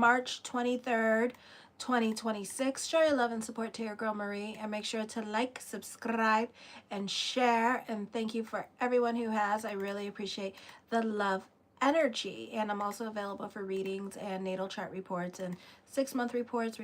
March 23rd, 2026. Show your love and support to your girl Marie, and make sure to like, subscribe, and share. And thank you for everyone who has. I really appreciate the love energy. And I'm also available for readings and natal chart reports and 6-month reports.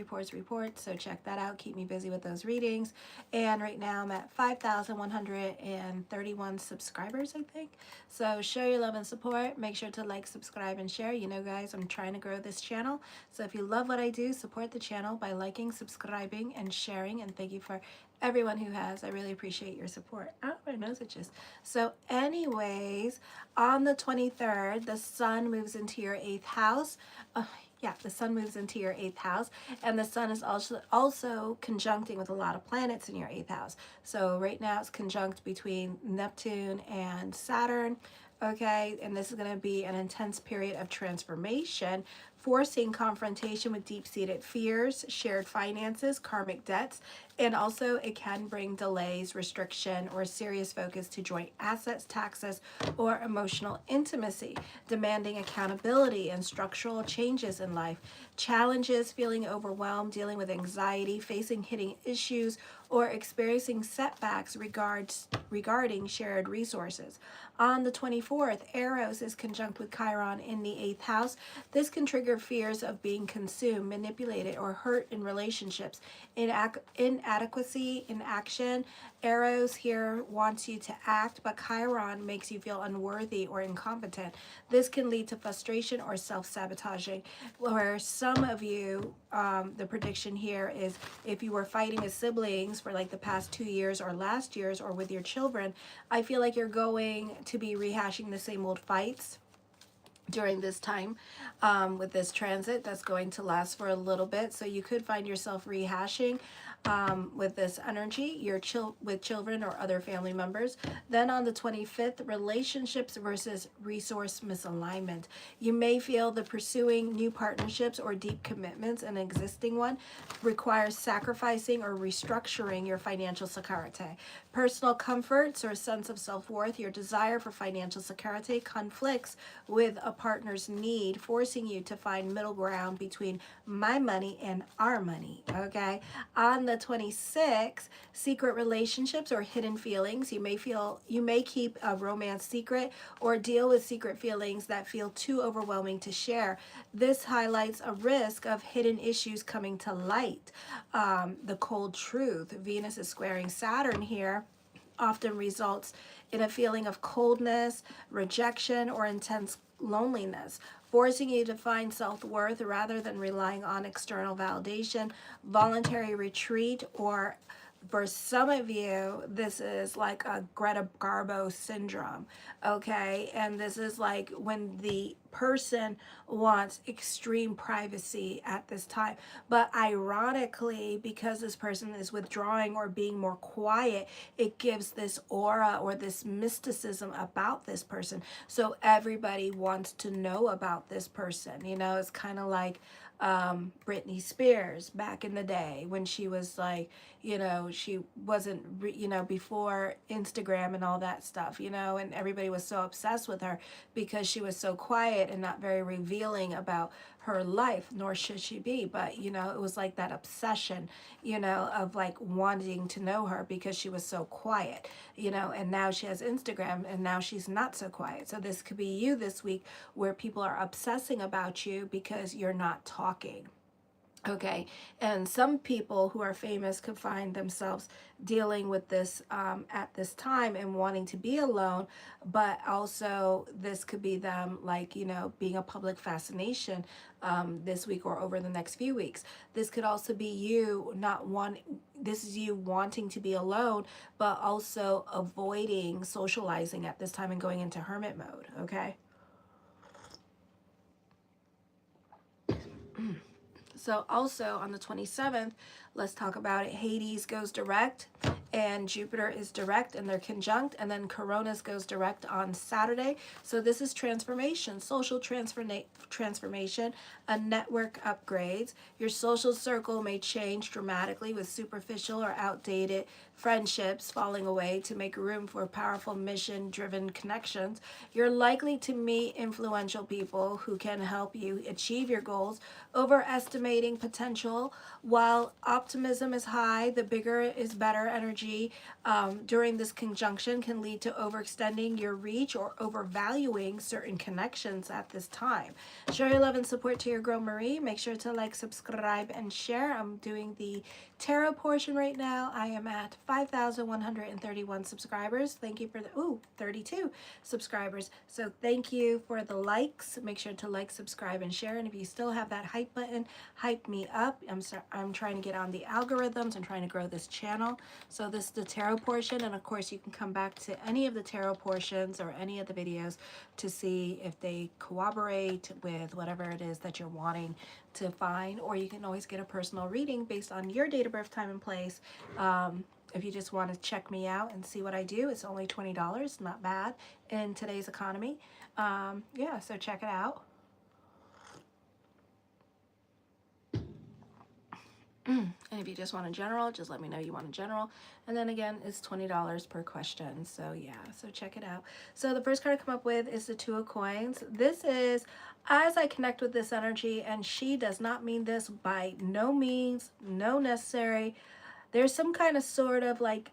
So check that out. Keep me busy with those readings. And right now I'm at 5,131 subscribers, I think. So show your love and support. Make sure to like, subscribe, and share. You know, guys, I'm trying to grow this channel. So if you love what I do, support the channel by liking, subscribing, and sharing. And thank you for everyone who has. I really appreciate your support. Oh, my nose itches. So anyways, on the 23rd, the sun moves into your 8th house. Yeah, the sun moves into your 8th house, and the sun is also conjuncting with a lot of planets in your 8th house. So right now it's conjunct between Neptune and Saturn. Okay, and this is going to be an intense period of transformation, forcing confrontation with deep-seated fears, shared finances, karmic debts, and also it can bring delays, restriction, or serious focus to joint assets, taxes, or emotional intimacy, demanding accountability and structural changes in life. Challenges, feeling overwhelmed, dealing with anxiety, facing hidden issues, or experiencing setbacks regarding shared resources. On the 24th, Eros is conjunct with Chiron in the 8th house. This can trigger fears of being consumed, manipulated, or hurt in relationships. Inadequacy in action. Eros here wants you to act, but Chiron makes you feel unworthy or incompetent. This can lead to frustration or self-sabotaging, where some of you, the prediction here is if you were fighting with siblings for like the past 2 years or last year's, or with your children, I feel like you're going to be rehashing the same old fights during this time with this transit that's going to last for a little bit. So you could find yourself rehashing with this energy, with children or other family members. Then on the 25th, relationships versus resource misalignment. You may feel the pursuing new partnerships or deep commitments, an existing one, requires sacrificing or restructuring your financial security. Personal comforts or sense of self-worth, your desire for financial security conflicts with a partner's need, forcing you to find middle ground between my money and our money, okay? On the 26th, secret relationships or hidden feelings. You may keep a romance secret or deal with secret feelings that feel too overwhelming to share. This highlights a risk of hidden issues coming to light. The cold truth. Venus is squaring Saturn here, often results in a feeling of coldness, rejection, or intense loneliness, forcing you to find self-worth rather than relying on external validation. Voluntary retreat, or for some of you, this is like a Greta Garbo syndrome, okay? And this is like when the person wants extreme privacy at this time. But ironically, because this person is withdrawing or being more quiet, it gives this aura or this mysticism about this person. So everybody wants to know about this person. You know, it's kind of like Britney Spears back in the day when she was like, you know, she wasn't, you know, before Instagram and all that stuff, you know, and everybody was so obsessed with her because she was so quiet and not very revealing about her life, nor should she be. But, you know, it was like that obsession, you know, of like wanting to know her because she was so quiet, you know, and now she has Instagram and now she's not so quiet. So this could be you this week, where people are obsessing about you because you're not talking. Okay, and some people who are famous could find themselves dealing with this at this time and wanting to be alone, but also this could be them, like, you know, being a public fascination this week or over the next few weeks. This could also be you this is you wanting to be alone, but also avoiding socializing at this time and going into hermit mode, okay? So also on the 27th, let's talk about it. Hades goes direct and Jupiter is direct and they're conjunct, and then Coronis goes direct on Saturday. So this is transformation, social transformation, a network upgrades. Your social circle may change dramatically with superficial or outdated friendships falling away to make room for powerful mission-driven connections. You're likely to meet influential people who can help you achieve your goals. Overestimating potential. While optimism is high, the bigger is better energy during this conjunction can lead to overextending your reach or overvaluing certain connections at this time. Show your love and support to your girl Marie. Make sure to like, subscribe, and share. I'm doing the tarot portion right now. I am at 5,131 subscribers. Thank you for the 32 subscribers. So thank you for the likes. Make sure to like, subscribe, and share. And if you still have that hype button, hype me up. I'm trying to get on the algorithms. I'm trying to grow this channel. So this is the tarot portion, and of course you can come back to any of the tarot portions or any of the videos to see if they corroborate with whatever it is that you're wanting to find, or you can always get a personal reading based on your date of birth, time, and place. If you just want to check me out and see what I do, it's only $20, not bad in today's economy. Yeah, so check it out. And if you just want a general, just let me know you want a general. And then again, it's $20 per question. So yeah, so check it out. So the first card I come up with is the Two of Coins. This is, as I connect with this energy, and she does not mean this by no means, no necessary. There's some kind of sort of like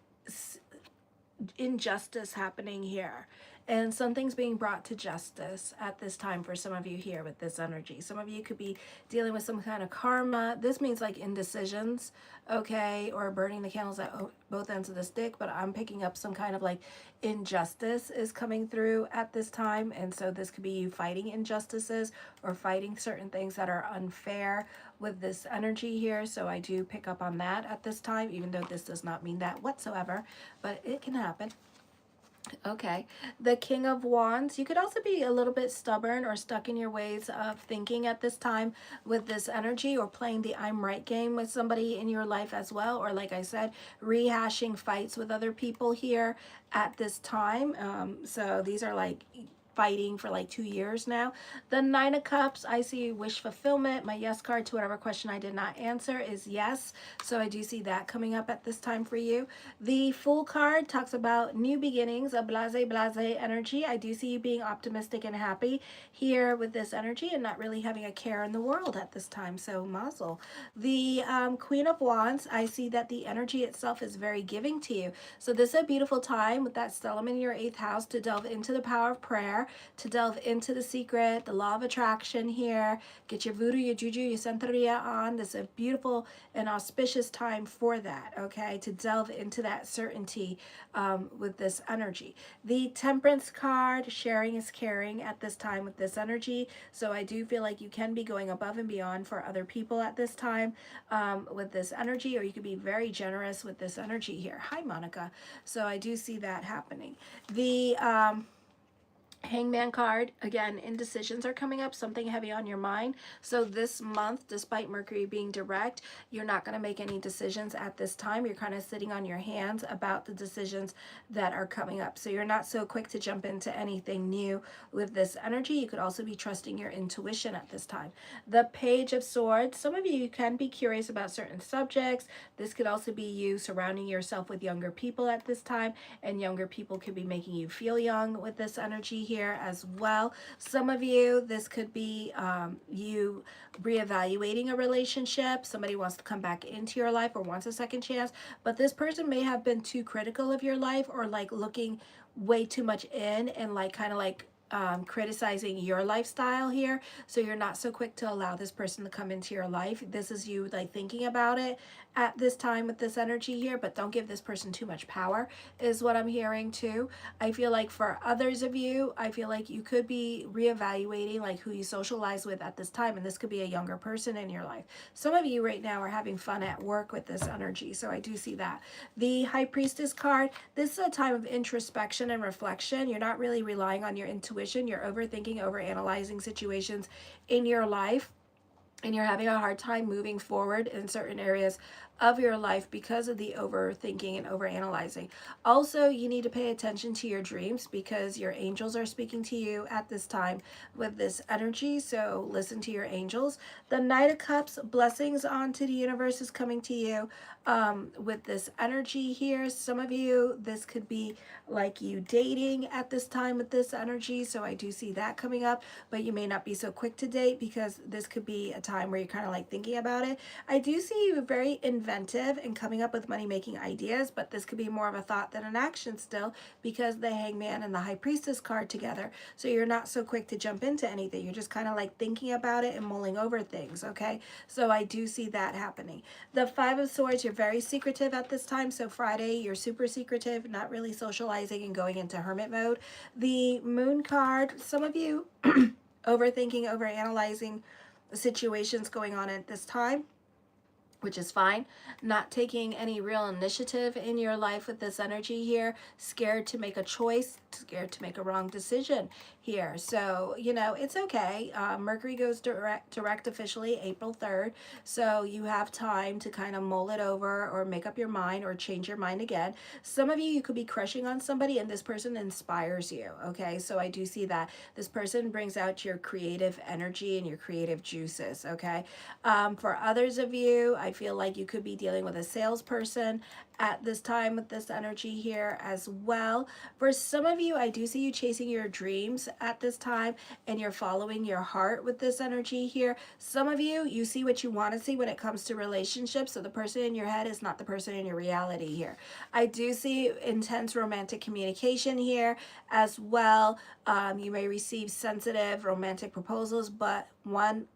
injustice happening here. And something's being brought to justice at this time for some of you here with this energy. Some of you could be dealing with some kind of karma. This means like indecisions, okay, or burning the candles at both ends of the stick. But I'm picking up some kind of like injustice is coming through at this time. And so this could be you fighting injustices or fighting certain things that are unfair with this energy here. So I do pick up on that at this time, even though this does not mean that whatsoever, but it can happen. Okay, the King of Wands. You could also be a little bit stubborn or stuck in your ways of thinking at this time with this energy, or playing the I'm right game with somebody in your life as well, or like I said, rehashing fights with other people here at this time. So these are like fighting for like 2 years now. The Nine of Cups, I see wish fulfillment. My yes card to whatever question I did not answer is yes. So I do see that coming up at this time for you. The Fool card talks about new beginnings, a blase energy. I do see you being optimistic and happy here with this energy and not really having a care in the world at this time. So mazel. The Queen of Wands, I see that the energy itself is very giving to you. So this is a beautiful time with that stellium in your 8th house to delve into the power of prayer, to delve into the secret, the law of attraction here. Get your voodoo, your juju, your santeria on. This is a beautiful and auspicious time for that, okay? To delve into that certainty with this energy. The Temperance card, sharing is caring at this time with this energy. So I do feel like you can be going above and beyond for other people at this time with this energy, or you could be very generous with this energy here. Hi, Monica. So I do see that happening. The Hangman card, again, indecisions are coming up, something heavy on your mind. So this month, despite Mercury being direct, you're not going to make any decisions at this time. You're kind of sitting on your hands about the decisions that are coming up. So you're not so quick to jump into anything new with this energy. You could also be trusting your intuition at this time. The Page of Swords, some of you can be curious about certain subjects. This could also be you surrounding yourself with younger people at this time, and younger people could be making you feel young with this energy here as well. Some of you, this could be you reevaluating a relationship. Somebody wants to come back into your life or wants a second chance, but this person may have been too critical of your life, or like looking way too much in and like kind of like criticizing your lifestyle here. So you're not so quick to allow this person to come into your life. This is you like thinking about it at this time with this energy here, but don't give this person too much power is what I'm hearing too. I feel like for others of you, I feel like you could be reevaluating like who you socialize with at this time, and this could be a younger person in your life. Some of you right now are having fun at work with this energy, so I do see that. The High Priestess card, this is a time of introspection and reflection. You're not really relying on your intuition. You're overthinking, overanalyzing situations in your life. and you're having a hard time moving forward in certain areas of your life because of the overthinking and overanalyzing. Also, you need to pay attention to your dreams because your angels are speaking to you at this time with this energy. So listen to your angels. The Knight of Cups, blessings onto the universe, is coming to you with this energy here. Some of you, this could be like you dating at this time with this energy. So I do see that coming up, but you may not be so quick to date because this could be a time where you're kind of like thinking about it. I do see you very inventive and coming up with money-making ideas, but this could be more of a thought than an action still because the Hangman and the High Priestess card together. So you're not so quick to jump into anything. You're just kind of like thinking about it and mulling over things, okay? So I do see that happening. The Five of Swords, you're very secretive at this time. So Friday, you're super secretive, not really socializing and going into hermit mode. The Moon card, some of you overthinking, overanalyzing the situations going on at this time, which is fine. Not taking any real initiative in your life with this energy here. Scared to make a choice, scared to make a wrong decision here. So, you know, it's okay. Mercury goes direct officially April 3rd. So you have time to kind of mull it over or make up your mind or change your mind again. Some of you, you could be crushing on somebody and this person inspires you. Okay, so I do see that. This person brings out your creative energy and your creative juices. Okay, for others of you, I feel like you could be dealing with a salesperson at this time with this energy here as well. For some of you, I do see you chasing your dreams at this time and you're following your heart with this energy here. Some of you, you see what you want to see when it comes to relationships. So the person in your head is not the person in your reality here. I do see intense romantic communication here as well. You may receive sensitive romantic proposals, but one,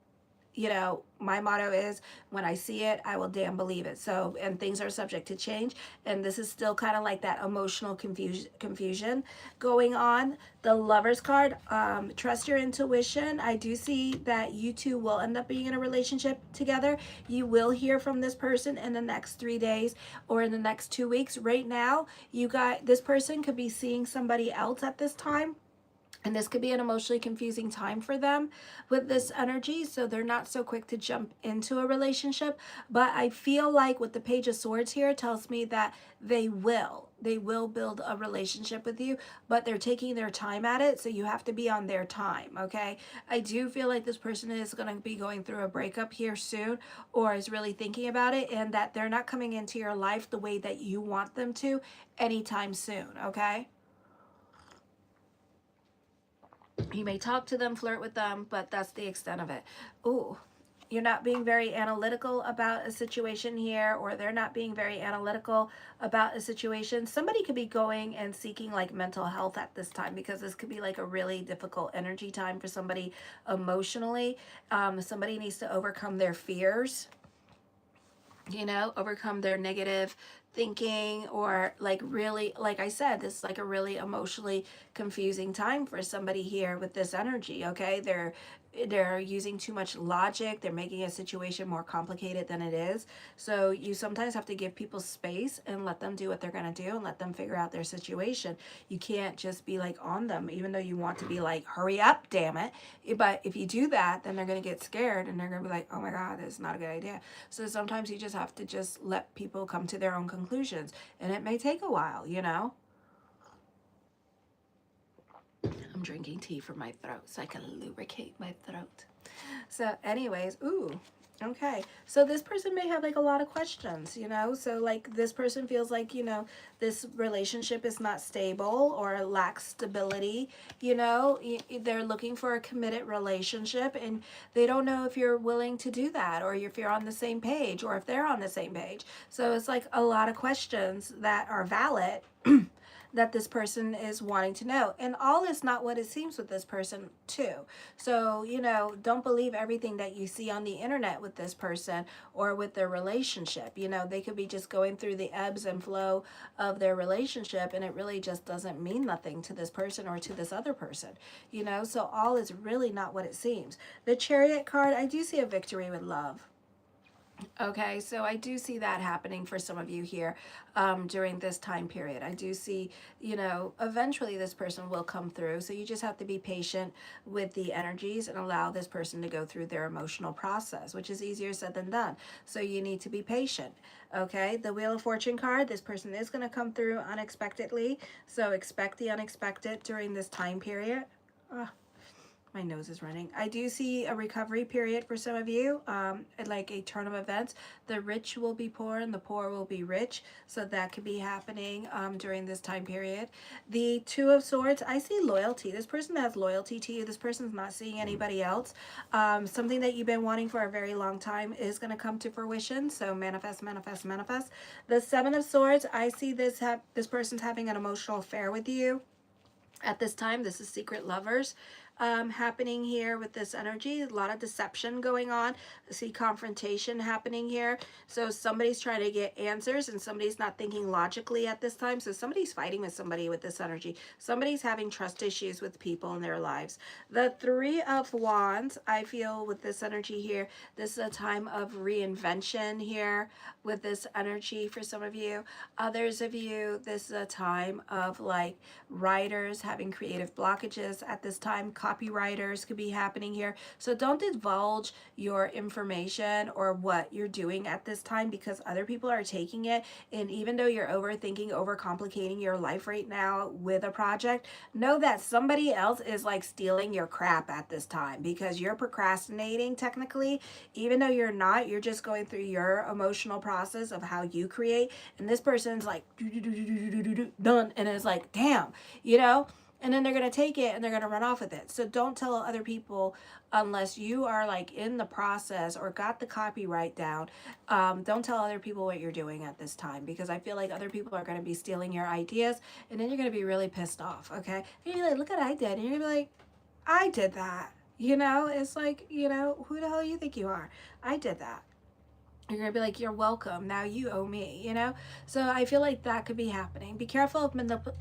you know, my motto is when I see it, I will damn believe it. So, and things are subject to change. And this is still kind of like that emotional confusion going on. The Lover's card, trust your intuition. I do see that you two will end up being in a relationship together. You will hear from this person in the next 3 days or in the next 2 weeks. Right now, you got, this person could be seeing somebody else at this time. And this could be an emotionally confusing time for them with this energy. So they're not so quick to jump into a relationship. But I feel like with the Page of Swords here, tells me that they will build a relationship with you, but they're taking their time at it. So you have to be on their time, okay? I do feel like this person is going to be going through a breakup here soon or is really thinking about it, and that they're not coming into your life the way that you want them to anytime soon, okay? You may talk to them, flirt with them, but that's the extent of it. Ooh, you're not being very analytical about a situation here, or they're not being very analytical about a situation. Somebody could be going and seeking like mental health at this time because this could be like a really difficult energy time for somebody emotionally. Somebody needs to overcome their fears, you know, overcome their negative thinking, or like really, like I said, this is like a really emotionally confusing time for somebody here with this energy, okay? They're using too much logic. They're making a situation more complicated than it is. So you sometimes have to give people space and let them do what they're going to do and let them figure out their situation. You can't just be like on them, even though you want to be like, hurry up, damn it. But if you do that, then they're going to get scared and they're going to be like, oh my God, this is not a good idea. So sometimes you just have to just let people come to their own conclusions. And it may take a while, you know? I'm drinking tea for my throat so I can lubricate my throat. So anyways, ooh, okay. So this person may have like a lot of questions, you know? So like this person feels like, you know, this relationship is not stable or lacks stability, you know? They're looking for a committed relationship and they don't know if you're willing to do that or if you're on the same page or if they're on the same page. So it's like a lot of questions that are valid that this person is wanting to know. And all is not what it seems with this person too. So, you know, don't believe everything that you see on the internet with this person or with their relationship. You know, they could be just going through the ebbs and flow of their relationship and it really just doesn't mean nothing to this person or to this other person. You know, so all is really not what it seems. The Chariot card, I do see a victory with love. Okay, so I do see that happening for some of you here during this time period. I do see, you know, eventually this person will come through. So you just have to be patient with the energies and allow this person to go through their emotional process, which is easier said than done. So you need to be patient. Okay, the Wheel of Fortune card, this person is going to come through unexpectedly. So expect the unexpected during this time period. My nose is running. I do see a recovery period for some of you, like a turn of events. The rich will be poor and the poor will be rich. So that could be happening during this time period. The Two of Swords, I see loyalty. This person has loyalty to you. This person's not seeing anybody else. Something that you've been wanting for a very long time is going to come to fruition. So manifest, manifest, manifest. The Seven of Swords, I see this person's having an emotional affair with you. At this time, this is secret lovers happening here with this energy. A lot of deception going on. I see confrontation happening here. So somebody's trying to get answers and somebody's not thinking logically at this time. So somebody's fighting with somebody with this energy. Somebody's having trust issues with people in their lives. The Three of Wands, I feel with this energy here, this is a time of reinvention here with this energy for some of you. Others of you, this is a time of like writers having creative blockages at this time. Copywriters could be happening here. So don't divulge your information or what you're doing at this time because other people are taking it. And even though you're overthinking, overcomplicating your life right now with a project, know that somebody else is like stealing your crap at this time because you're procrastinating technically. Even though you're not, you're just going through your emotional process of how you create. And this person's like, done. And it's like, damn, you know? And then they're going to take it and they're going to run off with it. So don't tell other people unless you are like in the process or got the copyright down. Don't tell other people what you're doing at this time because I feel like other people are going to be stealing your ideas and then you're going to be really pissed off. Okay. And you're like, look what I did. And you're going to be like, I did that. You know, it's like, you know, who the hell you think you are? I did that. You're going to be like, you're welcome. Now you owe me, you know? So I feel like that could be happening. Be careful of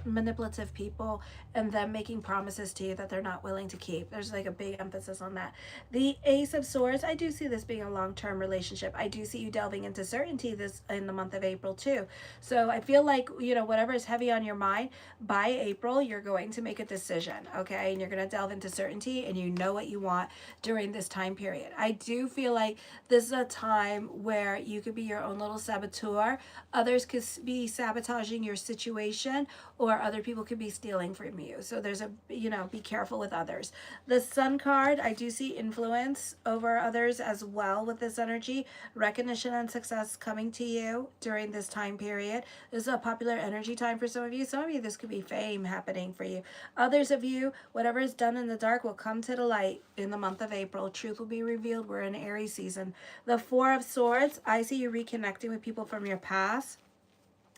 manipulative people and them making promises to you that they're not willing to keep. There's like a big emphasis on that. The Ace of Swords, I do see this being a long-term relationship. I do see you delving into certainty this in the month of April too. So I feel like, you know, whatever is heavy on your mind, by April, you're going to make a decision, okay? And you're going to delve into certainty and you know what you want during this time period. I do feel like this is a time where you could be your own little saboteur. Others could be sabotaging your situation or other people could be stealing from you. So there's a, you know, be careful with others. The Sun card, I do see influence over others as well with this energy. Recognition and success coming to you during this time period. This is a popular energy time for some of you. Some of you, this could be fame happening for you. Others of you, whatever is done in the dark will come to the light in the month of April. Truth will be revealed. We're in Aries season. The Four of Swords, I see you reconnecting with people from your past.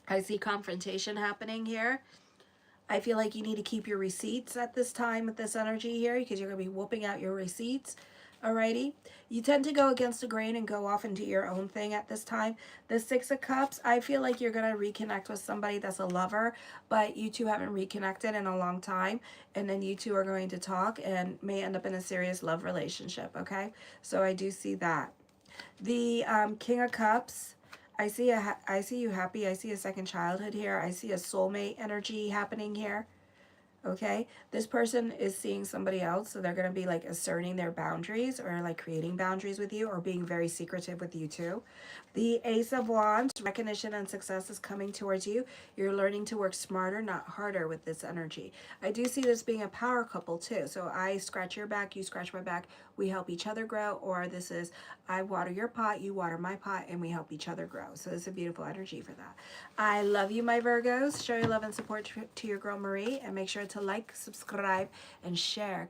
I see confrontation happening here. I feel like you need to keep your receipts at this time with this energy here because you're going to be whooping out your receipts. Alrighty. You tend to go against the grain and go off and do your own thing at this time. The Six of Cups, I feel like you're going to reconnect with somebody that's a lover, but you two haven't reconnected in a long time. And then you two are going to talk and may end up in a serious love relationship, okay? So I do see that. The King of Cups, I see you happy. I see a second childhood here. I see a soulmate energy happening here. Okay, this person is seeing somebody else, so they're going to be like asserting their boundaries or like creating boundaries with you or being very secretive with you too. The Ace of Wands, recognition and success is coming towards you. You're learning to work smarter, not harder with this energy. I do see this being a power couple too. So I scratch your back, you scratch my back, we help each other grow, or this is I water your pot, you water my pot, and we help each other grow. So it's a beautiful energy for that. I love you, my Virgos. Show your love and support to your girl Marie, and make sure to like, subscribe, and share.